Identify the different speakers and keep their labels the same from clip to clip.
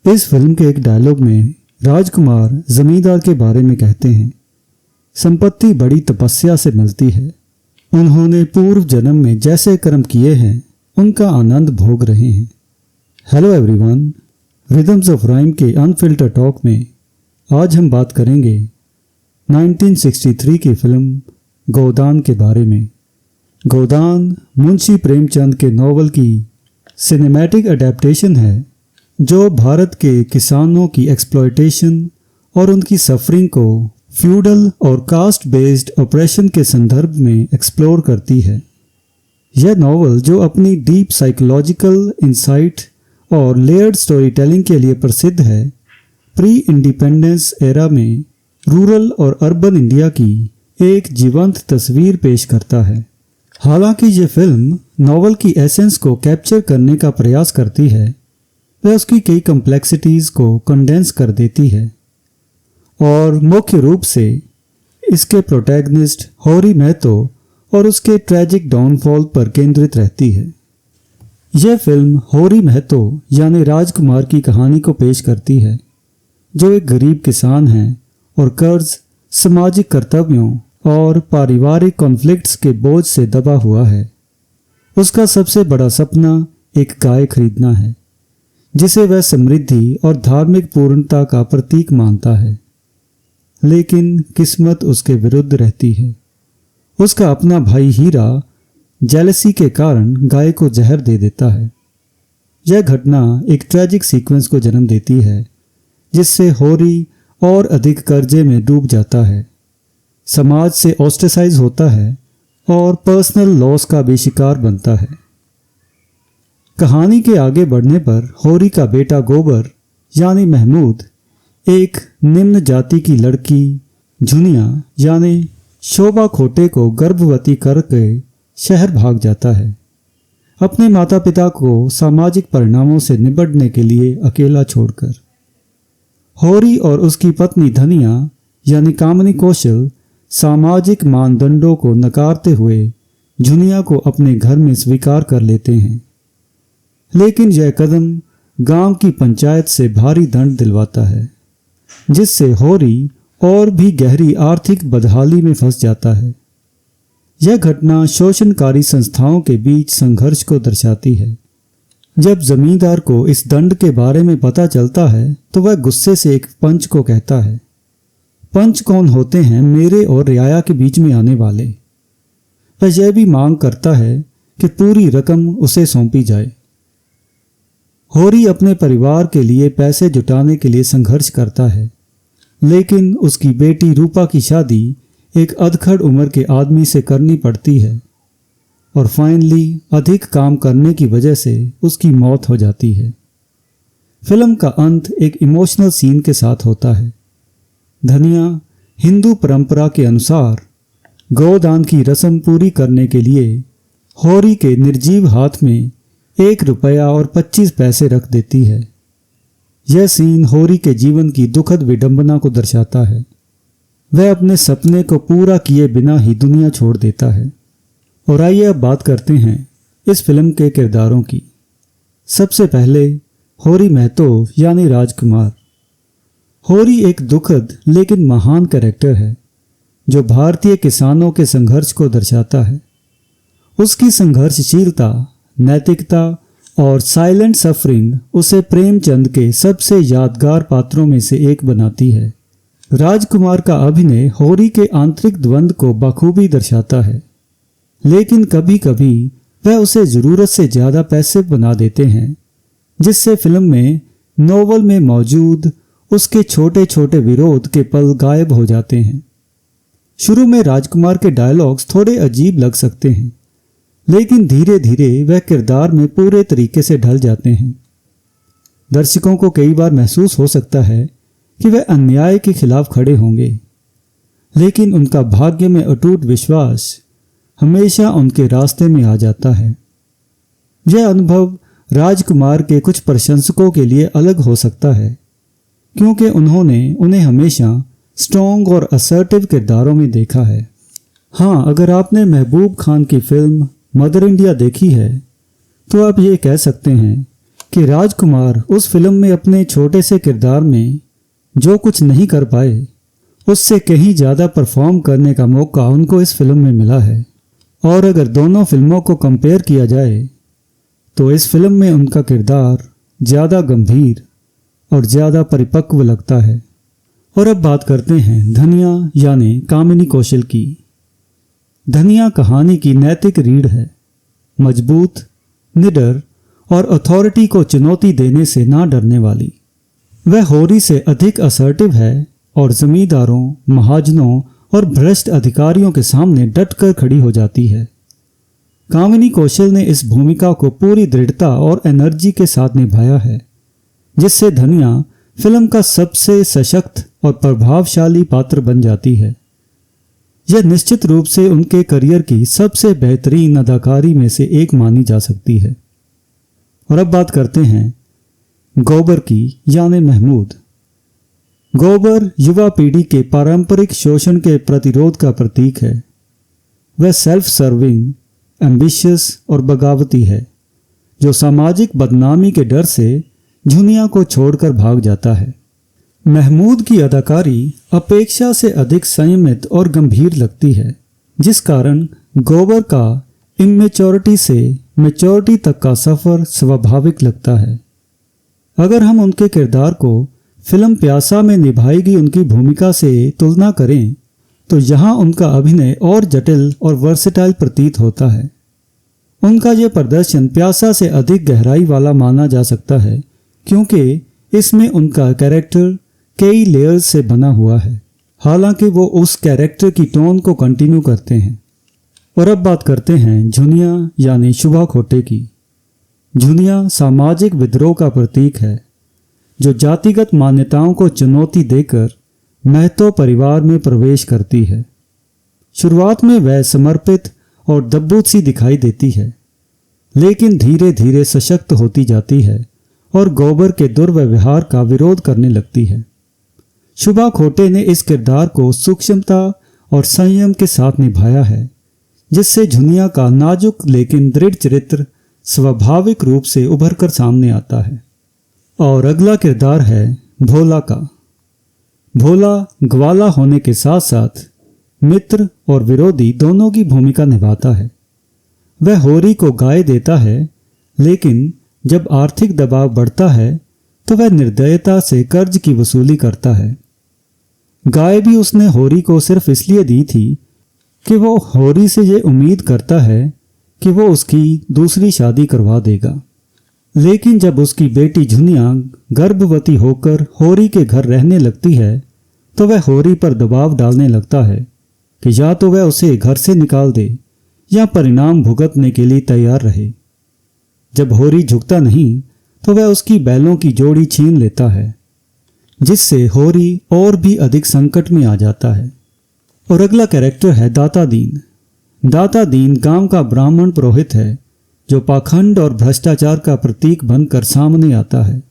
Speaker 1: इस फिल्म के एक डायलॉग में राजकुमार जमींदार के बारे में कहते हैं, संपत्ति बड़ी तपस्या से मिलती है। उन्होंने पूर्व जन्म में जैसे कर्म किए हैं उनका आनंद भोग रहे हैं। Hello everyone, rhythms of rhyme के अनफिल्टर टॉक में आज हम बात करेंगे 1963 की फिल्म गोदान के बारे में। गोदान मुंशी प्रेमचंद के नॉवल की सिनेमैटिक अडेप्टेशन है जो भारत के किसानों की एक्सप्लॉयटेशन और उनकी सफरिंग को फ्यूडल और कास्ट बेस्ड ऑपरेशन के संदर्भ में एक्सप्लोर करती है। यह नॉवल, जो अपनी डीप साइकोलॉजिकल इंसाइट और लेयर्ड स्टोरी टेलिंग के लिए प्रसिद्ध है, प्री इंडिपेंडेंस एरा में रूरल और अर्बन इंडिया की एक जीवंत तस्वीर पेश करता है। हालांकि ये फिल्म नॉवल की एसेंस को कैप्चर करने का प्रयास करती है, वह उसकी कई कॉम्प्लेक्सिटीज़ को कंडेंस कर देती है और मुख्य रूप से इसके प्रोटैगनिस्ट होरी महतो और उसके ट्रैजिक डाउनफॉल पर केंद्रित रहती है। यह फिल्म होरी महतो यानी राजकुमार की कहानी को पेश करती है, जो एक गरीब किसान है और कर्ज, सामाजिक कर्तव्यों और पारिवारिक कॉन्फ्लिक्ट्स के बोझ से दबा हुआ है। उसका सबसे बड़ा सपना एक गाय खरीदना है, जिसे वह समृद्धि और धार्मिक पूर्णता का प्रतीक मानता है। लेकिन किस्मत उसके विरुद्ध रहती है। उसका अपना भाई हीरा जेलसी के कारण गाय को जहर दे देता है। यह घटना एक ट्रैजिक सीक्वेंस को जन्म देती है, जिससे होरी और अधिक कर्जे में डूब जाता है, समाज से ऑस्ट्रेसाइज होता है और पर्सनल लॉस का भी शिकार बनता है। कहानी के आगे बढ़ने पर होरी का बेटा गोबर यानी महमूद एक निम्न जाति की लड़की झुनिया यानी शोभा खोटे को गर्भवती करके शहर भाग जाता है, अपने माता पिता को सामाजिक परिणामों से निपटने के लिए अकेला छोड़कर। होरी और उसकी पत्नी धनिया यानी कामिनी कौशल सामाजिक मानदंडों को नकारते हुए झुनिया को अपने घर में स्वीकार कर लेते हैं। लेकिन यह कदम गांव की पंचायत से भारी दंड दिलवाता है, जिससे होरी और भी गहरी आर्थिक बदहाली में फंस जाता है। यह घटना शोषणकारी संस्थाओं के बीच संघर्ष को दर्शाती है। जब जमींदार को इस दंड के बारे में पता चलता है तो वह गुस्से से एक पंच को कहता है, पंच कौन होते हैं मेरे और रियाया के बीच में आने वाले। वह यह भी मांग करता है कि पूरी रकम उसे सौंपी जाए। होरी अपने परिवार के लिए पैसे जुटाने के लिए संघर्ष करता है, लेकिन उसकी बेटी रूपा की शादी एक अधखड़ उम्र के आदमी से करनी पड़ती है और फाइनली अधिक काम करने की वजह से उसकी मौत हो जाती है। फिल्म का अंत एक इमोशनल सीन के साथ होता है। धनिया हिंदू परंपरा के अनुसार गोदान की रस्म पूरी करने के लिए होरी के निर्जीव हाथ में 1 रुपया और 25 पैसे रख देती है। यह सीन होरी के जीवन की दुखद विडंबना को दर्शाता है। वह अपने सपने को पूरा किए बिना ही दुनिया छोड़ देता है। और आइए अब बात करते हैं इस फिल्म के किरदारों की। सबसे पहले होरी महतो यानी राजकुमार। होरी एक दुखद लेकिन महान कैरेक्टर है, जो भारतीय किसानों के संघर्ष को दर्शाता है। उसकी संघर्षशीलता, नैतिकता और साइलेंट सफरिंग उसे प्रेमचंद के सबसे यादगार पात्रों में से एक बनाती है। राजकुमार का अभिनय होरी के आंतरिक द्वंद्व को बखूबी दर्शाता है, लेकिन कभी कभी वह उसे ज़रूरत से ज़्यादा पैसे बना देते हैं, जिससे फिल्म में नोवेल में मौजूद उसके छोटे छोटे विरोध के पल गायब हो जाते हैं। शुरू में राजकुमार के डायलॉग्स थोड़े अजीब लग सकते हैं, लेकिन धीरे धीरे वह किरदार में पूरे तरीके से ढल जाते हैं। दर्शकों को कई बार महसूस हो सकता है कि वह अन्याय के खिलाफ खड़े होंगे, लेकिन उनका भाग्य में अटूट विश्वास हमेशा उनके रास्ते में आ जाता है। यह अनुभव राजकुमार के कुछ प्रशंसकों के लिए अलग हो सकता है, क्योंकि उन्होंने उन्हें हमेशा स्ट्रॉन्ग और असर्टिव किरदारों में देखा है। हाँ, अगर आपने महबूब खान की फिल्म मदर इंडिया देखी है तो आप ये कह सकते हैं कि राजकुमार उस फिल्म में अपने छोटे से किरदार में जो कुछ नहीं कर पाए, उससे कहीं ज़्यादा परफॉर्म करने का मौका उनको इस फिल्म में मिला है। और अगर दोनों फिल्मों को कंपेयर किया जाए तो इस फिल्म में उनका किरदार ज़्यादा गंभीर और ज़्यादा परिपक्व लगता है। और अब बात करते हैं धनिया यानी कामिनी कौशल की। धनिया कहानी की नैतिक रीढ़ है, मजबूत, निडर और अथॉरिटी को चुनौती देने से ना डरने वाली। वह होरी से अधिक असर्टिव है और जमींदारों, महाजनों और भ्रष्ट अधिकारियों के सामने डटकर खड़ी हो जाती है। कामिनी कौशल ने इस भूमिका को पूरी दृढ़ता और एनर्जी के साथ निभाया है, जिससे धनिया फिल्म का सबसे सशक्त और प्रभावशाली पात्र बन जाती है। यह निश्चित रूप से उनके करियर की सबसे बेहतरीन अदाकारी में से एक मानी जा सकती है। और अब बात करते हैं गौबर की यानी महमूद। गौबर युवा पीढ़ी के पारंपरिक शोषण के प्रतिरोध का प्रतीक है। वह सेल्फ सर्विंग, एम्बिशियस और बगावती है, जो सामाजिक बदनामी के डर से झुनिया को छोड़कर भाग जाता है। महमूद की अदाकारी अपेक्षा से अधिक संयमित और गंभीर लगती है, जिस कारण गौबर का इमेच्योरिटी से मैच्योरिटी तक का सफ़र स्वाभाविक लगता है। अगर हम उनके किरदार को फिल्म प्यासा में निभाई गई उनकी भूमिका से तुलना करें तो यहाँ उनका अभिनय और जटिल और वर्सेटाइल प्रतीत होता है। उनका ये प्रदर्शन प्यासा से अधिक गहराई वाला माना जा सकता है, क्योंकि इसमें उनका कैरेक्टर कई लेयर्स से बना हुआ है, हालांकि वो उस कैरेक्टर की टोन को कंटिन्यू करते हैं। और अब बात करते हैं झुनिया यानी शुभा खोटे की। झुनिया सामाजिक विद्रोह का प्रतीक है, जो जातिगत मान्यताओं को चुनौती देकर महतो परिवार में प्रवेश करती है। शुरुआत में वह समर्पित और दब्बूत सी दिखाई देती है, लेकिन धीरे धीरे सशक्त होती जाती है और गौबर के दुर्व्यवहार का विरोध करने लगती है। शुभा खोटे ने इस किरदार को सूक्ष्मता और संयम के साथ निभाया है, जिससे झुनिया का नाजुक लेकिन दृढ़ चरित्र स्वाभाविक रूप से उभर कर सामने आता है। और अगला किरदार है भोला का। भोला ग्वाला होने के साथ साथ मित्र और विरोधी दोनों की भूमिका निभाता है। वह होरी को गाय देता है, लेकिन जब आर्थिक दबाव बढ़ता है तो वह निर्दयता से कर्ज की वसूली करता है। गाय भी उसने होरी को सिर्फ इसलिए दी थी कि वो होरी से ये उम्मीद करता है कि वो उसकी दूसरी शादी करवा देगा। लेकिन जब उसकी बेटी झुनिया गर्भवती होकर होरी के घर रहने लगती है तो वह होरी पर दबाव डालने लगता है कि या तो वह उसे घर से निकाल दे या परिणाम भुगतने के लिए तैयार रहे। जब होरी झुकता नहीं तो वह उसकी बैलों की जोड़ी छीन लेता है, जिससे होरी और भी अधिक संकट में आ जाता है। और अगला कैरेक्टर है दाता दीन। दाता दीन गांव का ब्राह्मण पुरोहित है, जो पाखंड और भ्रष्टाचार का प्रतीक बनकर सामने आता है।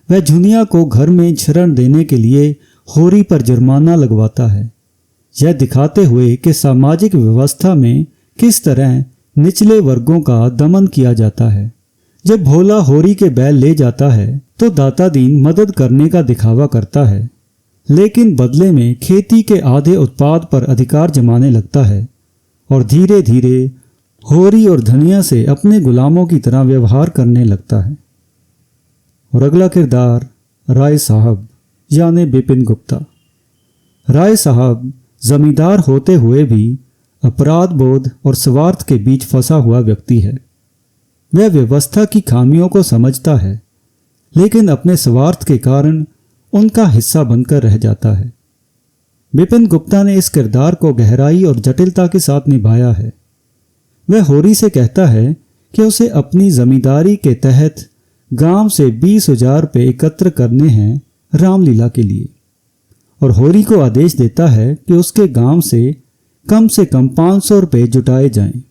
Speaker 1: वह झुनिया को घर में शरण देने के लिए होरी पर जुर्माना लगवाता है, यह दिखाते हुए कि सामाजिक व्यवस्था में किस तरह निचले वर्गों का दमन किया जाता है। जब भोला होरी के बैल ले जाता है तो दाता दीन मदद करने का दिखावा करता है, लेकिन बदले में खेती के आधे उत्पाद पर अधिकार जमाने लगता है और धीरे धीरे होरी और धनिया से अपने गुलामों की तरह व्यवहार करने लगता है। और अगला किरदार राय साहब यानी बिपिन गुप्ता। राय साहब जमींदार होते हुए भी अपराध बोध और स्वार्थ के बीच फंसा हुआ व्यक्ति है। वह व्यवस्था की खामियों को समझता है, लेकिन अपने स्वार्थ के कारण उनका हिस्सा बनकर रह जाता है। बिपिन गुप्ता ने इस किरदार को गहराई और जटिलता के साथ निभाया है। वह होरी से कहता है कि उसे अपनी जमींदारी के तहत गांव से 20,000 रुपये एकत्र करने हैं रामलीला के लिए, और होरी को आदेश देता है कि उसके गांव से कम 500 रुपये जुटाए जाएं।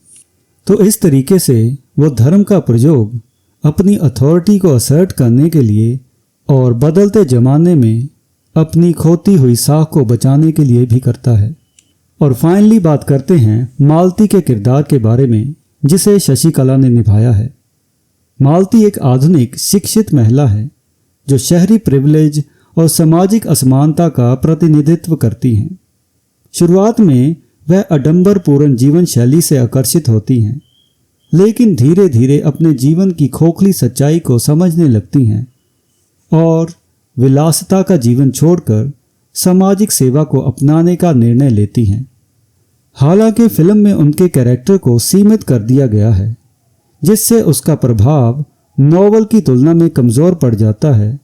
Speaker 1: तो इस तरीके से वो धर्म का प्रयोग अपनी अथॉरिटी को असर्ट करने के लिए और बदलते जमाने में अपनी खोती हुई साख को बचाने के लिए भी करता है। और फाइनली बात करते हैं मालती के किरदार के बारे में, जिसे शशिकला ने निभाया है। मालती एक आधुनिक शिक्षित महिला है जो शहरी प्रिविलेज और सामाजिक असमानता का प्रतिनिधित्व करती हैं। शुरुआत में वह आडंबरपूर्ण जीवन शैली से आकर्षित होती हैं, लेकिन धीरे धीरे अपने जीवन की खोखली सच्चाई को समझने लगती हैं और विलासिता का जीवन छोड़कर सामाजिक सेवा को अपनाने का निर्णय लेती हैं। हालांकि फिल्म में उनके कैरेक्टर को सीमित कर दिया गया है, जिससे उसका प्रभाव नॉवल की तुलना में कमज़ोर पड़ जाता है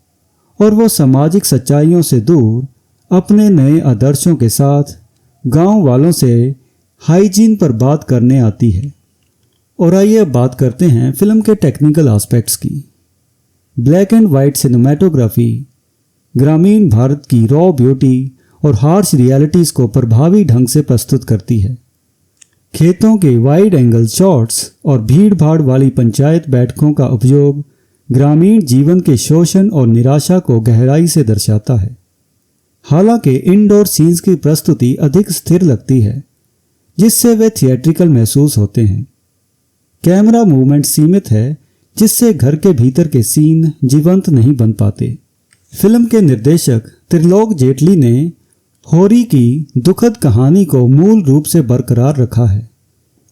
Speaker 1: और वो सामाजिक सच्चाइयों से दूर अपने नए आदर्शों के साथ गांव वालों से हाइजीन पर बात करने आती है। और आइए अब बात करते हैं फिल्म के टेक्निकल एस्पेक्ट्स की। ब्लैक एंड वाइट सिनेमेटोग्राफी ग्रामीण भारत की रॉ ब्यूटी और हार्श रियलिटीज़ को प्रभावी ढंग से प्रस्तुत करती है। खेतों के वाइड एंगल शॉट्स और भीड़ भाड़ वाली पंचायत बैठकों का उपयोग ग्रामीण जीवन के शोषण और निराशा को गहराई से दर्शाता है। हालांकि इनडोर सीन्स की प्रस्तुति अधिक स्थिर लगती है, जिससे वे थिएट्रिकल महसूस होते हैं। कैमरा मूवमेंट सीमित है, जिससे घर के भीतर के सीन जीवंत नहीं बन पाते। फिल्म के निर्देशक त्रिलोक जेटली ने होरी की दुखद कहानी को मूल रूप से बरकरार रखा है,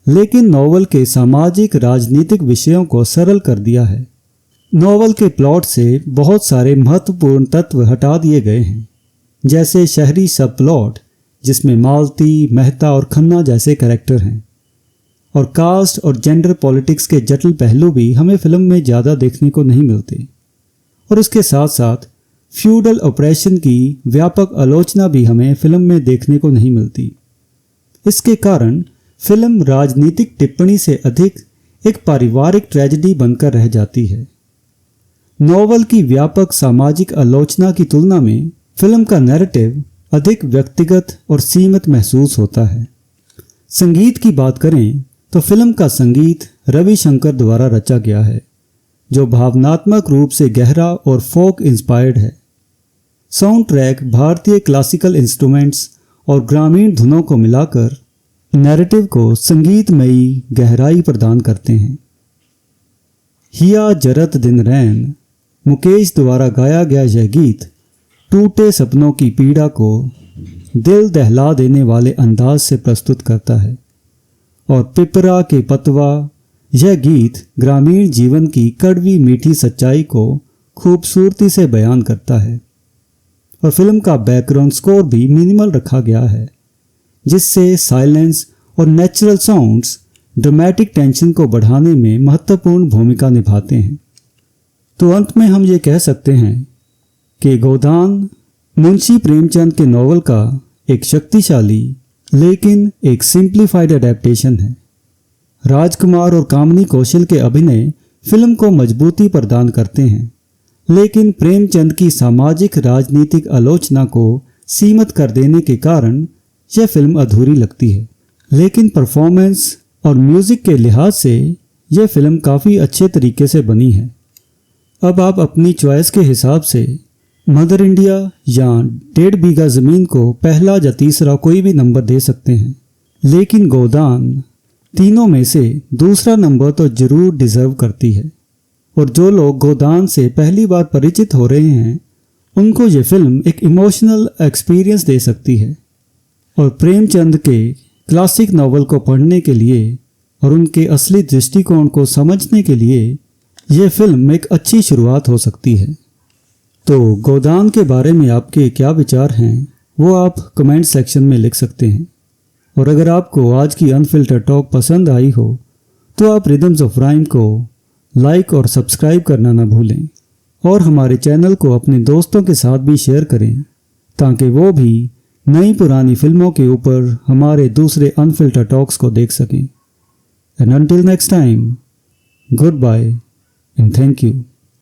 Speaker 1: लेकिन नॉवल के सामाजिक राजनीतिक विषयों को सरल कर दिया है। नॉवल के प्लॉट से बहुत सारे महत्वपूर्ण तत्व हटा दिए गए हैं, जैसे शहरी सब प्लॉट जिसमें मालती, मेहता और खन्ना जैसे कैरेक्टर हैं, और कास्ट और जेंडर पॉलिटिक्स के जटिल पहलू भी हमें फिल्म में ज़्यादा देखने को नहीं मिलते। और इसके साथ साथ फ्यूडल ऑपरेशन की व्यापक आलोचना भी हमें फिल्म में देखने को नहीं मिलती। इसके कारण फिल्म राजनीतिक टिप्पणी से अधिक एक पारिवारिक ट्रेजेडी बनकर रह जाती है। नॉवल की व्यापक सामाजिक आलोचना की तुलना में फिल्म का नैरेटिव अधिक व्यक्तिगत और सीमित महसूस होता है। संगीत की बात करें तो फिल्म का संगीत रविशंकर द्वारा रचा गया है, जो भावनात्मक रूप से गहरा और फोक इंस्पायर्ड है। साउंड ट्रैक भारतीय क्लासिकल इंस्ट्रूमेंट्स और ग्रामीण धुनों को मिलाकर नैरेटिव को संगीतमयी गहराई प्रदान करते हैं। हिया जरत दिन रैन मुकेश द्वारा गाया गया यह गीत टूटे सपनों की पीड़ा को दिल दहला देने वाले अंदाज से प्रस्तुत करता है, और पिपरा के पतवा यह गीत ग्रामीण जीवन की कड़वी मीठी सच्चाई को खूबसूरती से बयान करता है। और फिल्म का बैकग्राउंड स्कोर भी मिनिमल रखा गया है, जिससे साइलेंस और नेचुरल साउंड्स ड्रामेटिक टेंशन को बढ़ाने में महत्वपूर्ण भूमिका निभाते हैं। तो अंत में हम ये कह सकते हैं कि गोदान मुंशी प्रेमचंद के नॉवल का एक शक्तिशाली लेकिन एक सिंप्लीफाइड एडेप्टेशन है। राजकुमार और कामिनी कौशल के अभिनय फिल्म को मजबूती प्रदान करते हैं, लेकिन प्रेमचंद की सामाजिक राजनीतिक आलोचना को सीमित कर देने के कारण यह फिल्म अधूरी लगती है। लेकिन परफॉर्मेंस और म्यूज़िक के लिहाज से यह फिल्म काफ़ी अच्छे तरीके से बनी है। अब आप अपनी चॉइस के हिसाब से मदर इंडिया या 1.5 बीघा ज़मीन को पहला या तीसरा कोई भी नंबर दे सकते हैं, लेकिन गोदान तीनों में से दूसरा नंबर तो ज़रूर डिज़र्व करती है। और जो लोग गोदान से पहली बार परिचित हो रहे हैं, उनको ये फिल्म एक इमोशनल एक्सपीरियंस दे सकती है। और प्रेमचंद के क्लासिक नॉवल को पढ़ने के लिए और उनके असली दृष्टिकोण को समझने के लिए ये फिल्म एक अच्छी शुरुआत हो सकती है। तो गोदान के बारे में आपके क्या विचार हैं, वो आप कमेंट सेक्शन में लिख सकते हैं। और अगर आपको आज की अनफिल्टर टॉक पसंद आई हो तो आप रिदम्स ऑफ राइम को लाइक और सब्सक्राइब करना ना भूलें, और हमारे चैनल को अपने दोस्तों के साथ भी शेयर करें, ताकि वो भी नई पुरानी फिल्मों के ऊपर हमारे दूसरे अनफिल्टर टॉक्स को देख सकें। And until next time, good bye and thank you.